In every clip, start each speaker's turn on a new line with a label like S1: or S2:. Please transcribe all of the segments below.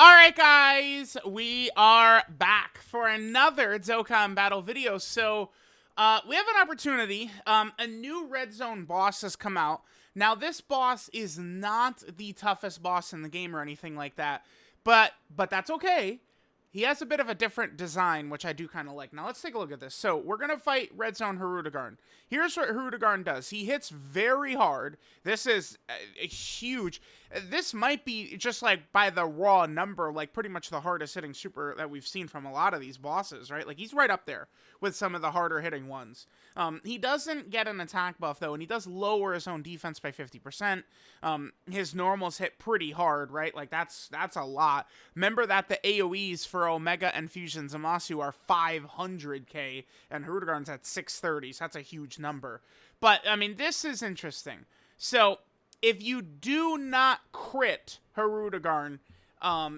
S1: Alright guys, we are back for another Dokkan battle video. So, we have an opportunity. A new Red Zone boss has come out. Now, this boss is not the toughest boss in the game or anything like that. But that's okay. He has a bit of a different design, which I do kind of like. Now, let's take a look at this. So, we're going to fight Red Zone HIRUDEGARN. Here's what HIRUDEGARN does. He hits very hard. This is a huge... This might be, just like by the raw number, like pretty much the hardest hitting super that we've seen from a lot of these bosses, right? Like, he's right up there with some of the harder hitting ones. He doesn't get an attack buff, though, and he does lower his own defense by 50%. His normals hit pretty hard, right? Like, that's a lot. Remember that the AoEs for Omega and Fusion Zamasu are 500k, and HIRUDEGARN's at 630, so that's a huge number. But, I mean, this is interesting. So, if you do not crit HIRUDEGARN,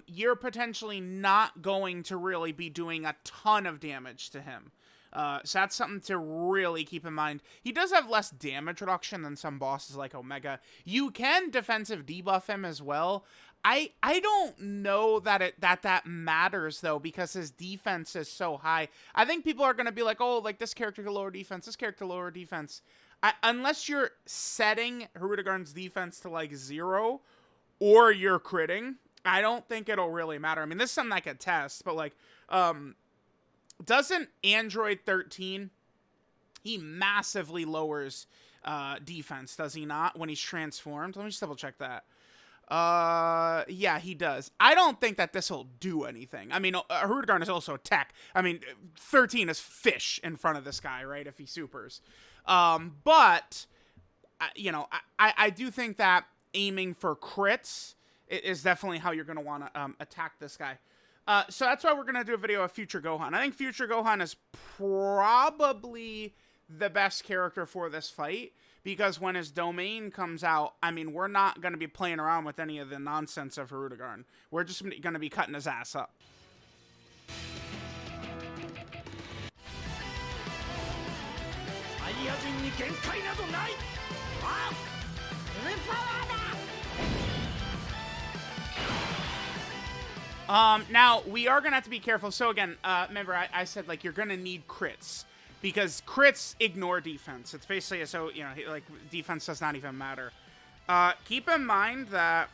S1: you're potentially not going to really be doing a ton of damage to him. So that's something to really keep in mind. He does have less damage reduction than some bosses like Omega. You can defensive debuff him as well. I don't know that that matters, though, because his defense is so high. I think people are going to be like, oh, like, this character can lower defense, this character lower defense. Unless you're setting HIRUDEGARN's defense to, like, 0, or you're critting, I don't think it'll really matter. I mean, this is something I could test, but, like, doesn't Android 13, he massively lowers defense, does he not, when he's transformed? Let me just double check that. Yeah, he does. I don't think that this will do anything. I mean, HIRUDEGARN is also tech. I mean, 13 is fish in front of this guy, right, if he supers. But, you know, I do think that aiming for crits is definitely how you're going to want to attack this guy. So that's why we're going to do a video of Future Gohan. I think Future Gohan is probably the best character for this fight, because when his domain comes out, I mean, we're not going to be playing around with any of the nonsense of HIRUDEGARN. We're just going to be cutting his ass up. Now, we are going to have to be careful. So, again, remember, I said, like, you're going to need crits, because crits ignore defense. It's basically, so, you know, like, defense does not even matter. Keep in mind that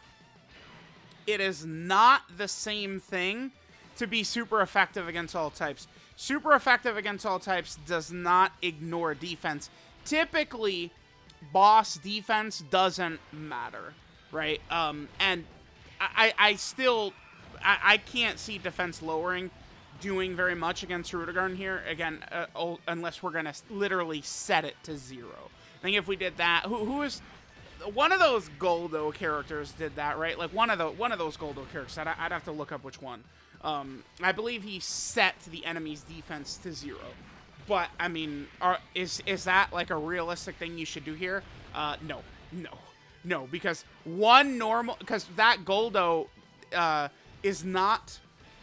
S1: it is not the same thing to be super effective against all types. Super effective against all types does not ignore defense. Typically, boss defense doesn't matter, right? And I can't see defense lowering doing very much against HIRUDEGARN here. Again, unless we're going to literally set it to 0. I think if we did that, who is... One of those Goldo characters did that, right? Like, one of those Goldo characters. I'd have to look up which one. I believe he set the enemy's defense to 0. But, I mean, is that, like, a realistic thing you should do here? No, because because that Goldo is not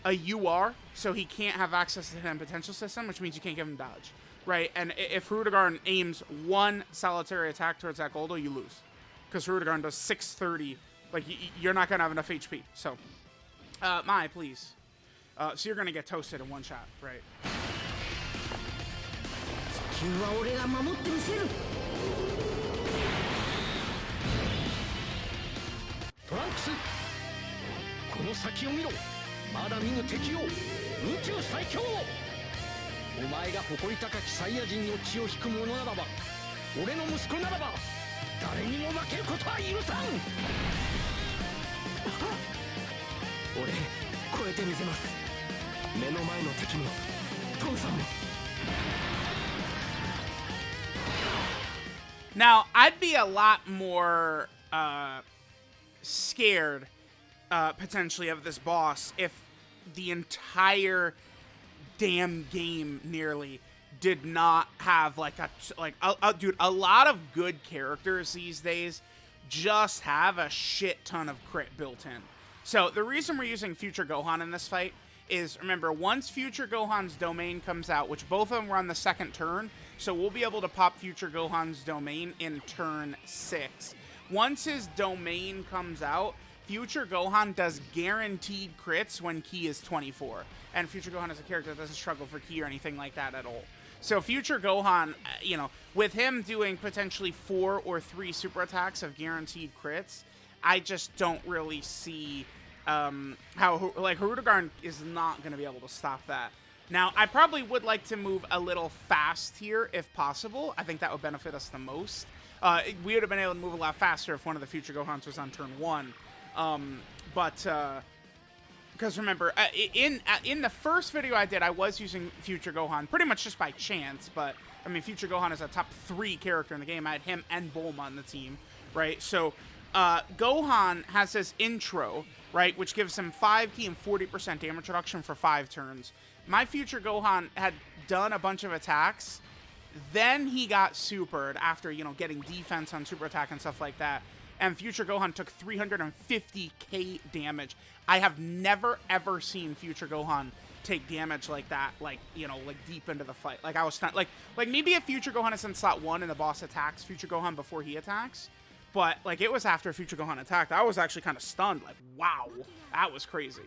S1: a UR, so he can't have access to the hidden potential system, which means you can't give him dodge, right? And if HIRUDEGARN aims one solitary attack towards that Goldo, you lose, because HIRUDEGARN does 630. Like, you're not gonna have enough HP. So, please. So you're gonna get toasted in one shot, right? Now, I'd be a lot more scared potentially of this boss if the entire damn game nearly did not have dude, a lot of good characters these days just have a shit ton of crit built in. So the reason we're using Future Gohan in this fight is, remember, once Future Gohan's domain comes out, which both of them were on the second turn, so we'll be able to pop Future Gohan's domain in turn 6. Once his domain comes out, Future Gohan does guaranteed crits when Ki is 24. And Future Gohan is a character that doesn't struggle for Ki or anything like that at all. So Future Gohan, you know, with him doing potentially 4 or 3 super attacks of guaranteed crits, I just don't really see how, like, HIRUDEGARN is not going to be able to stop that. Now, I probably would like to move a little fast here if possible. I think that would benefit us the most. We would have been able to move a lot faster if one of the Future Gohans was on turn 1. Because remember, in the first video I did, I was using Future Gohan pretty much just by chance. But, I mean, Future Gohan is a top 3 character in the game. I had him and Bulma on the team, right? So, Gohan has his intro, right, which gives him 5 Ki and 40% damage reduction for 5 turns. My Future Gohan had done a bunch of attacks, then he got supered after, you know, getting defense on super attack and stuff like that, and Future Gohan took 350k damage. I have never, ever seen Future Gohan take damage like that, like, you know, like, deep into the fight. Like, I was stunned. Like maybe if Future Gohan is in slot 1 and the boss attacks Future Gohan before he attacks, but, like, it was after Future Gohan attacked. I was actually kind of stunned, like, wow, that was crazy.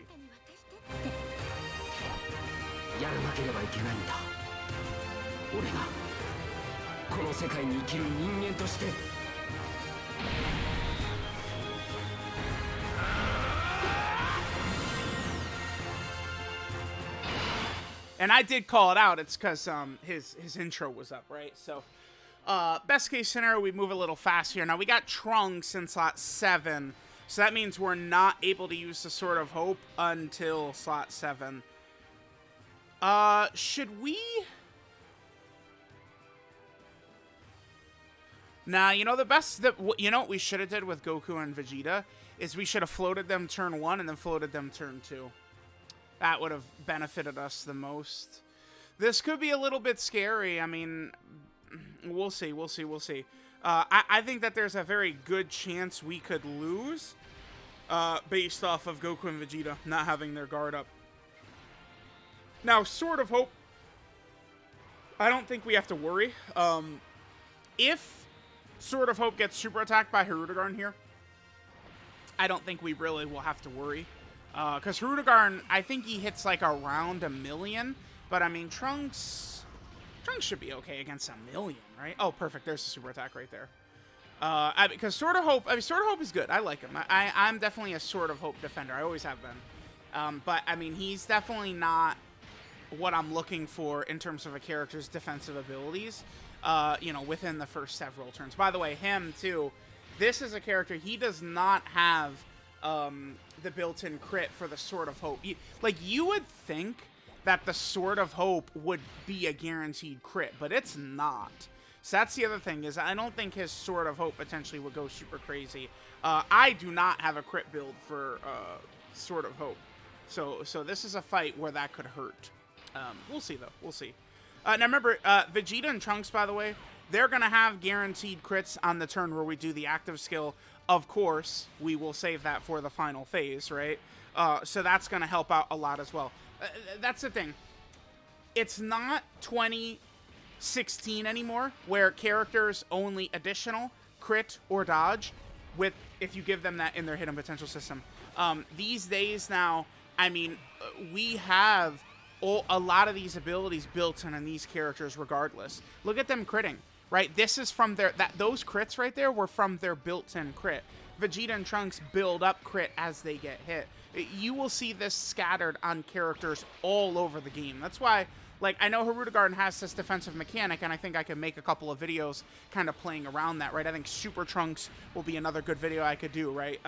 S1: And I did call it out. It's because his intro was up, right? So, best case scenario, we move a little fast here. Now, we got Trunks in slot 7. So that means we're not able to use the Sword of Hope until slot 7. Should we? Nah, you know, you know what we should have did with Goku and Vegeta is we should have floated them turn 1 and then floated them turn 2. That would have benefited us the most. This could be a little bit scary. I mean, we'll see. I think that there's a very good chance we could lose based off of Goku and Vegeta not having their guard up. Now, Sword of Hope, I don't think we have to worry. If Sword of Hope gets super attacked by HIRUDEGARN here, I don't think we really will have to worry. Because HIRUDEGARN, I think he hits like around 1 million. But I mean, Trunks should be okay against 1 million, right? Oh, perfect. There's a super attack right there. Because Sword of Hope, Sword of Hope is good. I like him. I'm definitely a Sword of Hope defender. I always have been. But I mean, he's definitely not what I'm looking for in terms of a character's defensive abilities, you know, within the first several turns. By the way, him too, this is a character, he does not have the built-in crit for the Sword of Hope. You would think that the Sword of Hope would be a guaranteed crit, but it's not. So that's the other thing, is I don't think his Sword of Hope potentially would go super crazy. I do not have a crit build for Sword of Hope. So this is a fight where that could hurt. We'll see, though. We'll see. Now, remember, Vegeta and Trunks, by the way, they're going to have guaranteed crits on the turn where we do the active skill. Of course, we will save that for the final phase, right? So that's going to help out a lot as well. That's the thing. It's not 2016 anymore, where characters only additional, crit, or dodge with if you give them that in their hidden potential system. These days now, I mean, we have a lot of these abilities built in these characters regardless. Look at them critting, right? This is from those crits right there were from their built-in crit. Vegeta and Trunks build up crit as they get hit. You will see this scattered on characters all over the game. That's why, like, I know HIRUDEGARN has this defensive mechanic, and I think I can make a couple of videos kind of playing around that, right? I think Super Trunks will be another good video I could do, right?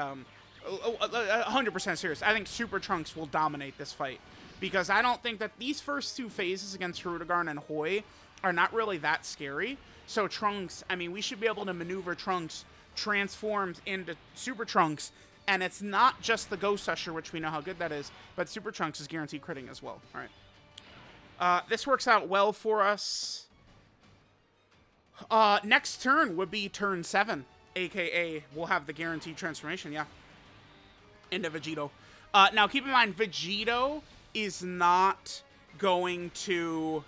S1: 100% serious. I think Super Trunks will dominate this fight, because I don't think that these first 2 phases against HIRUDEGARN and Hoi are not really that scary. So Trunks, I mean, we should be able to maneuver Trunks transformed into Super Trunks, and it's not just the Ghost Usher, which we know how good that is, but Super Trunks is guaranteed critting as well. All right. This works out well for us. Next turn would be turn 7, aka we'll have the guaranteed transformation, yeah, into Vegito. Now, keep in mind, Vegito is not going to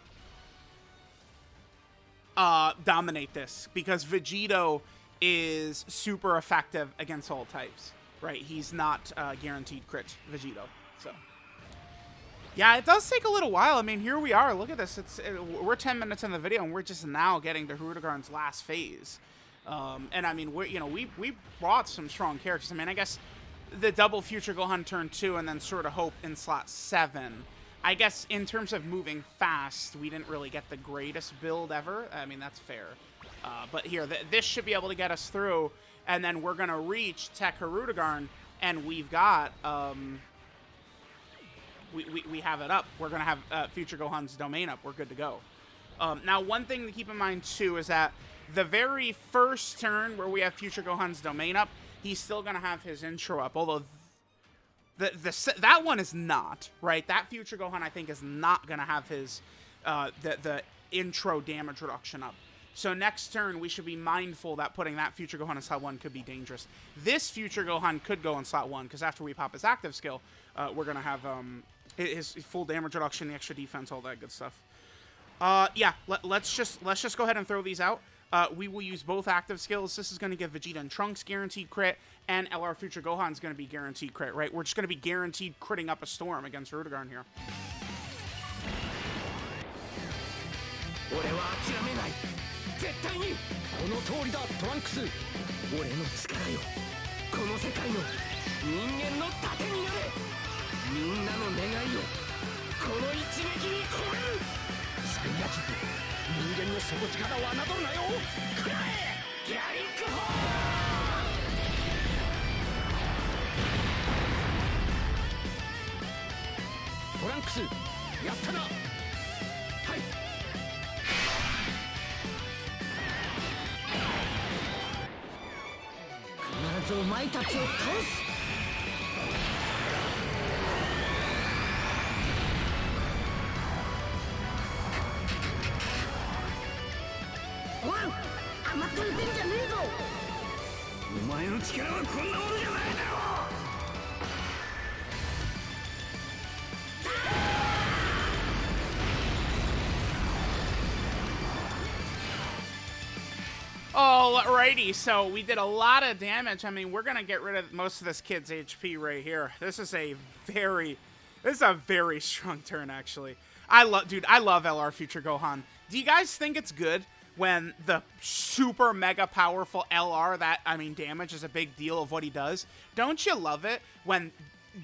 S1: dominate this, because Vegito is super effective against all types, right? He's not guaranteed crit Vegito. So, yeah, it does take a little while. I mean, here we are. Look at this. We're 10 minutes in the video, and we're just now getting to HIRUDEGARN's last phase. And I mean, we brought some strong characters. I mean, I guess the double Future Gohan turn 2 and then Sword of Hope in slot 7. I guess in terms of moving fast, we didn't really get the greatest build ever. I mean, that's fair. But here, this should be able to get us through, and then we're going to reach Tech HIRUDEGARN, and we've got, we have it up. We're going to have Future Gohan's domain up. We're good to go. Now, one thing to keep in mind, too, is that the very first turn where we have Future Gohan's domain up, he's still going to have his intro up, although that one is not, right? That Future Gohan, I think, is not going to have his, the intro damage reduction up. So next turn, we should be mindful that putting that Future Gohan in slot 1 could be dangerous. This Future Gohan could go in slot 1, because after we pop his active skill, we're going to have his full damage reduction, the extra defense, all that good stuff. Yeah, let's just go ahead and throw these out. We will use both active skills. This is going to give Vegeta and Trunks guaranteed crit, and LR Future Gohan is going to be guaranteed crit, right? We're just going to be guaranteed critting up a storm against HIRUDEGARN here. Alrighty, so we did a lot of damage. I mean, we're gonna get rid of most of this kid's HP right here. This is a very strong turn, actually. I love LR Future Gohan. Do you guys think it's good when the super mega powerful LR, that, I mean, damage is a big deal of what he does? Don't you love it when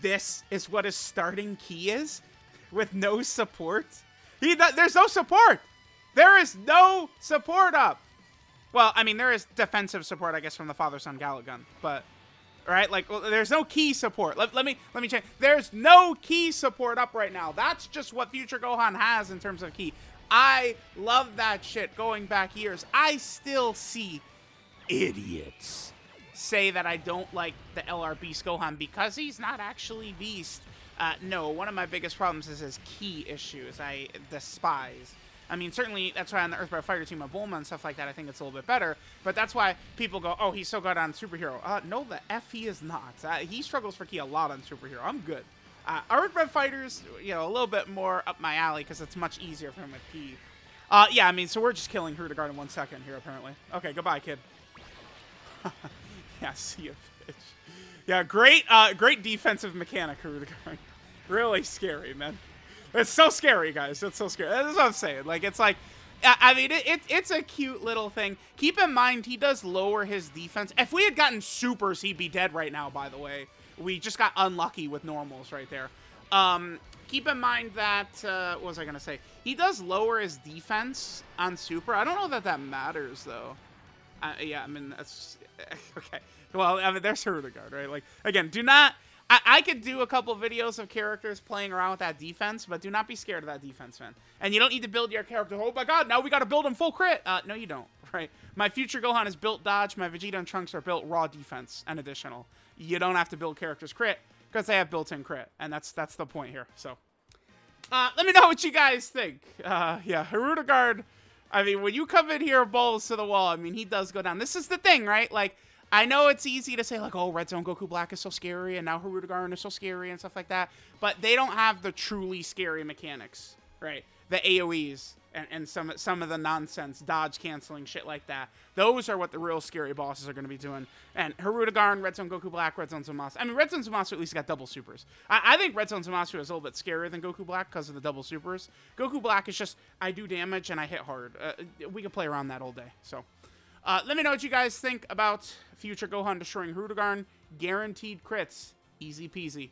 S1: this is what his starting key is? With no support? There's no support! There is no support up! Well, I mean, there is defensive support, I guess, from the father-son Gun, but, right? Like, well, there's no key support. Let me change. There's no key support up right now. That's just what Future Gohan has in terms of key. I love that shit going back years. I still see idiots say that I don't like the LR Beast Gohan because he's not actually Beast. No, one of my biggest problems is his key issues. I despise. I mean, certainly, that's why on the Earthbound Fighter team of Bulma and stuff like that, I think it's a little bit better. But that's why people go, oh, he's so good on Superhero. No, the F he is not. He struggles for key a lot on Superhero. I'm good. Earthbound Fighters, you know, a little bit more up my alley because it's much easier for him with key. Yeah, I mean, so we're just killing HIRUDEGARN in 1 second here, apparently. Okay, goodbye, kid. Yeah, see you, bitch. Yeah, great defensive mechanic, HIRUDEGARN. Really scary, man. It's so scary, guys. It's so scary. That's what I'm saying. Like, it's like, I mean, it's a cute little thing. Keep in mind, he does lower his defense. If we had gotten supers, he'd be dead right now, by the way. We just got unlucky with normals right there. Keep in mind that, what was I going to say? He does lower his defense on super. I don't know that matters, though. Yeah, I mean, that's, okay. Well, I mean, there's HIRUDEGARN, right? Like, again, do not... I could do a couple videos of characters playing around with that defense, but do not be scared of that defense, man. And you don't need to build your character, oh my god, now we gotta build him full crit. No, you don't, right? My Future Gohan is built dodge, my Vegeta and Trunks are built raw defense and additional. You don't have to build characters crit, because they have built-in crit, and that's the point here, so. Let me know what you guys think. Yeah, HIRUDEGARN, I mean, when you come in here balls to the wall, I mean, he does go down. This is the thing, right? Like, I know it's easy to say, like, oh, Red Zone Goku Black is so scary, and now HIRUDEGARN is so scary, and stuff like that, but they don't have the truly scary mechanics, right? the AoEs and some of the nonsense, dodge canceling, shit like that. Those are what the real scary bosses are going to be doing. And HIRUDEGARN, Red Zone Goku Black, Red Zone Zamasu. I mean, Red Zone Zamasu at least got double supers. I think Red Zone Zamasu is a little bit scarier than Goku Black because of the double supers. Goku Black is just, I do damage and I hit hard. We can play around that all day. So, let me know what you guys think about future Gohan destroying HIRUDEGARN. Guaranteed crits. Easy peasy.